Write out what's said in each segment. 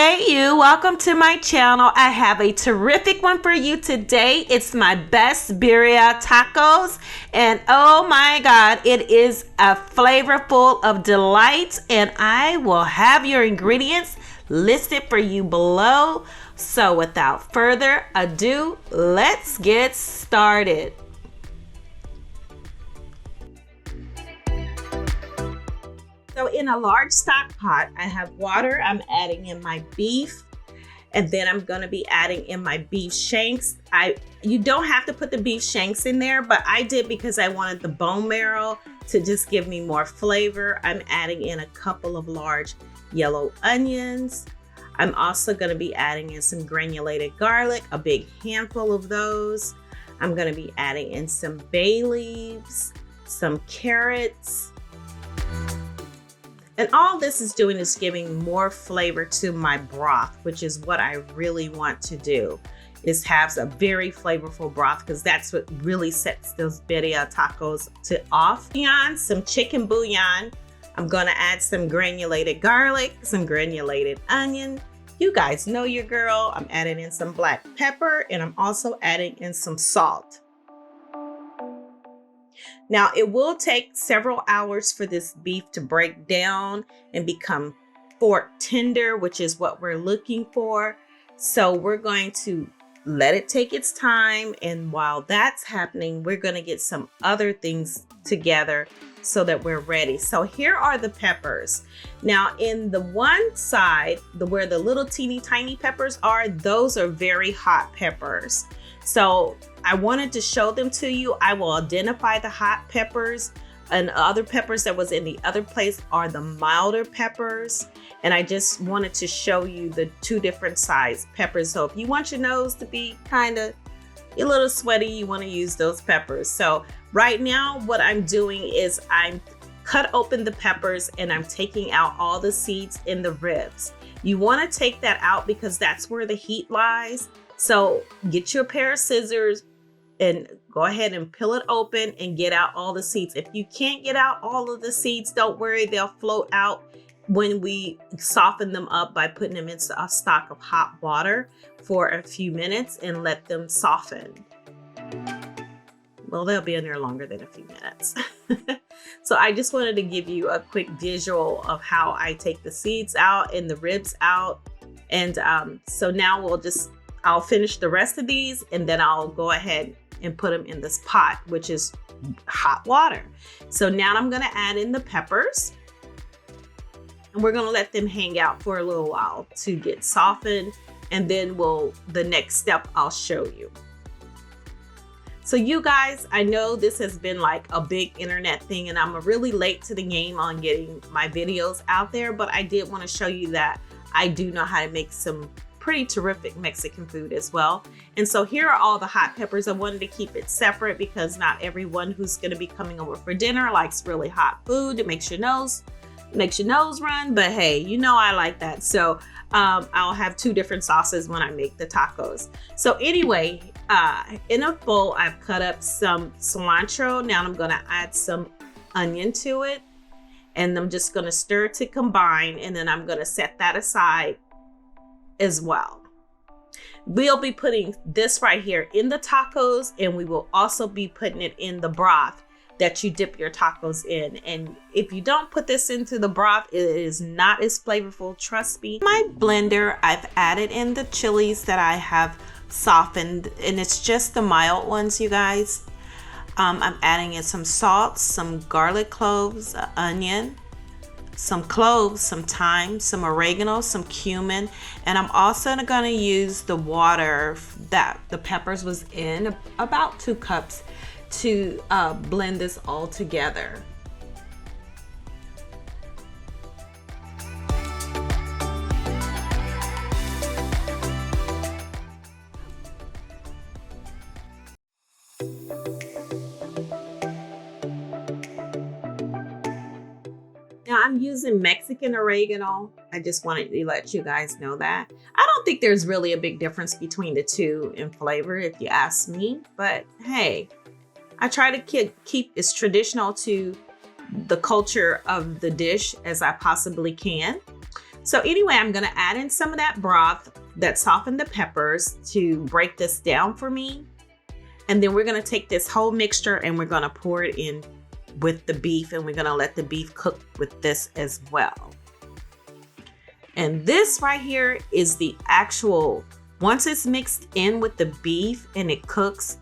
Hey you, welcome to my channel. I have a terrific one for you today. It's my best birria tacos, and oh my god, it is a flavor full of delight, and I will have your ingredients listed for you below. So without further ado, let's get started. So in a large stock pot, I have water. I'm adding in my beef, and then I'm gonna be adding in my beef shanks. You don't have to put the beef shanks in there, but I did because I wanted the bone marrow to just give me more flavor. I'm adding in a couple of large yellow onions. I'm also gonna be adding in some granulated garlic, a big handful of those. I'm gonna be adding in some bay leaves, some carrots. And all this is doing is giving more flavor to my broth, which is what I really want to do, is have a very flavorful broth, because that's what really sets those birria tacos off. Bouillon, some chicken bouillon. I'm gonna add some granulated garlic, some granulated onion. You guys know your girl. I'm adding in some black pepper, and I'm also adding in some salt. Now, it will take several hours for this beef to break down and become fork tender, which is what we're looking for. So we're going to let it take its time. And while that's happening, we're going to get some other things together so that we're ready. So here are the peppers. Now, in the one side, where the little teeny tiny peppers are, those are very hot peppers. So I wanted to show them to you. I will identify the hot peppers, and other peppers that was in the other place are the milder peppers. And I just wanted to show you the two different size peppers. So if you want your nose to be kind of a little sweaty, you want to use those peppers. So right now what I'm doing is I'm cut open the peppers and I'm taking out all the seeds in the ribs. You want to take that out because that's where the heat lies. So get your pair of scissors and go ahead and peel it open and get out all the seeds. If you can't get out all of the seeds, don't worry, they'll float out when we soften them up by putting them into a stock of hot water for a few minutes and let them soften. Well, they'll be in there longer than a few minutes. So I just wanted to give you a quick visual of how I take the seeds out and the ribs out. And so now I'll finish the rest of these, and then I'll go ahead and put them in this pot, which is hot water. So now I'm gonna add in the peppers, and we're gonna let them hang out for a little while to get softened, and then the next step I'll show you. So you guys, I know this has been like a big internet thing, and I'm really late to the game on getting my videos out there, but I did want to show you that I do know how to make some pretty terrific Mexican food as well. And so here are all the hot peppers. I wanted to keep it separate because not everyone who's going to be coming over for dinner likes really hot food. It makes your nose run, but hey, you know I like that. So I'll have two different sauces when I make the tacos. So anyway, in a bowl, I've cut up some cilantro. Now I'm going to add some onion to it, and I'm just going to stir to combine, and then I'm going to set that aside as well. We'll be putting this right here in the tacos, and we will also be putting it in the broth that you dip your tacos in. And if you don't put this into the broth, it is not as flavorful, trust me. My blender, I've added in the chilies that I have softened, and it's just the mild ones, you guys. I'm adding in some salt, some garlic cloves, onion, some cloves, some thyme, some oregano, some cumin, and I'm also going to use the water that the peppers was in, about 2 cups, to blend this all together. Now I'm using Mexican oregano. I just wanted to let you guys know that. I don't think there's really a big difference between the two in flavor, if you ask me, but hey, I try to keep as traditional to the culture of the dish as I possibly can. So anyway, I'm gonna add in some of that broth that softened the peppers to break this down for me. And then we're gonna take this whole mixture and we're gonna pour it in with the beef, and we're gonna let the beef cook with this as well. And this right here is the actual, once it's mixed in with the beef and it cooks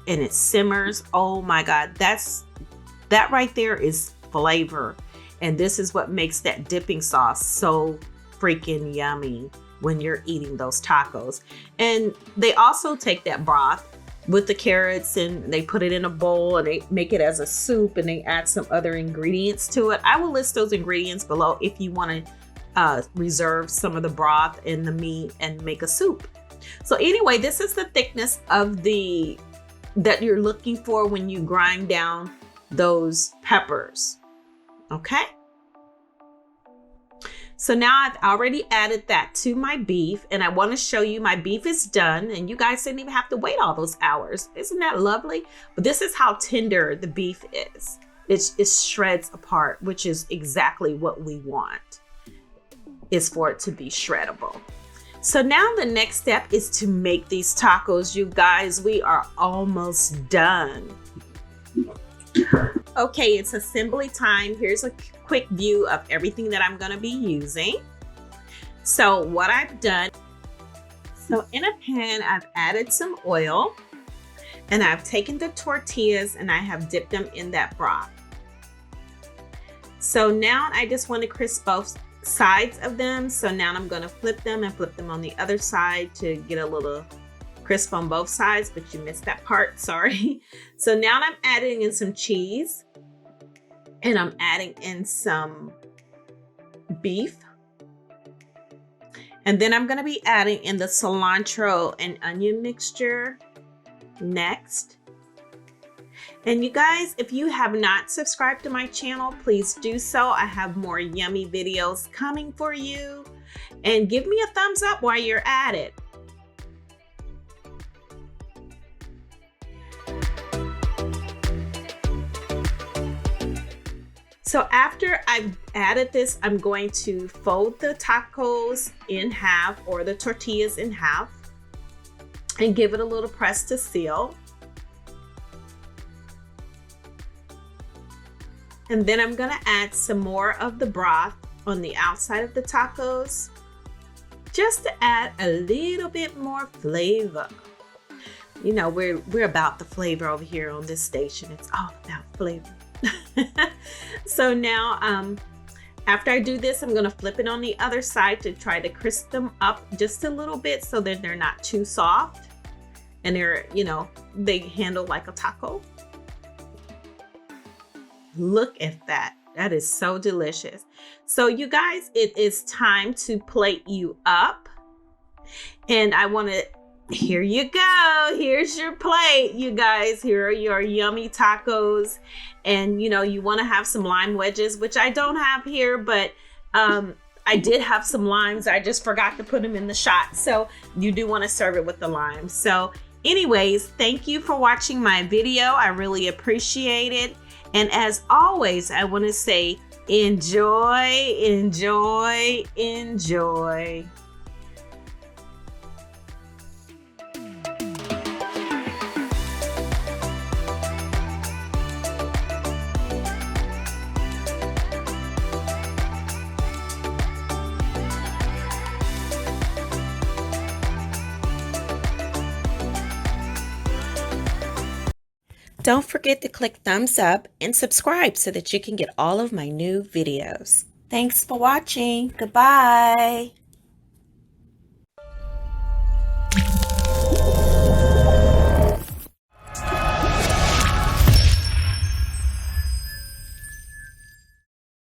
and it simmers, oh my God, that right there is flavor. And this is what makes that dipping sauce so freaking yummy when you're eating those tacos. And they also take that broth with the carrots and they put it in a bowl and they make it as a soup and they add some other ingredients to it. I will list those ingredients below if you want to reserve some of the broth and the meat and make a soup. So anyway, this is the thickness of that you're looking for when you grind down those peppers. Okay. So now I've already added that to my beef, and I want to show you my beef is done, and you guys didn't even have to wait all those hours. Isn't that lovely? But this is how tender the beef is. It shreds apart, which is exactly what we want, is for it to be shreddable. So now the next step is to make these tacos. You guys, we are almost done. Okay, it's assembly time. Here's a quick view of everything that I'm going to be using. So what I've done, so in a pan, I've added some oil and I've taken the tortillas and I have dipped them in that broth. So now I just want to crisp both sides of them. So now I'm going to flip them and flip them on the other side to get a little crisp on both sides, but you missed that part, sorry. So now I'm adding in some cheese and I'm adding in some beef. And then I'm gonna be adding in the cilantro and onion mixture next. And you guys, if you have not subscribed to my channel, please do so. I have more yummy videos coming for you. And give me a thumbs up while you're at it. So after I've added this, I'm going to fold the tacos in half, or the tortillas in half, and give it a little press to seal. And then I'm gonna add some more of the broth on the outside of the tacos, just to add a little bit more flavor. You know, we're about the flavor over here on this station. It's all about flavor. So now after I do this, I'm going to flip it on the other side to try to crisp them up just a little bit so that they're not too soft and they're, you know, they handle like a taco. Look at that. That is so delicious. So you guys, it is time to plate you up, and I want to, here you go. Here's your plate, you guys. Here are your yummy tacos. And you know, you want to have some lime wedges, which I don't have here, but I did have some limes. I just forgot to put them in the shot. So you do want to serve it with the lime. So anyways, thank you for watching my video. I really appreciate it. And as always, I want to say enjoy, enjoy, enjoy. Don't forget to click thumbs up and subscribe so that you can get all of my new videos. Thanks for watching. Goodbye.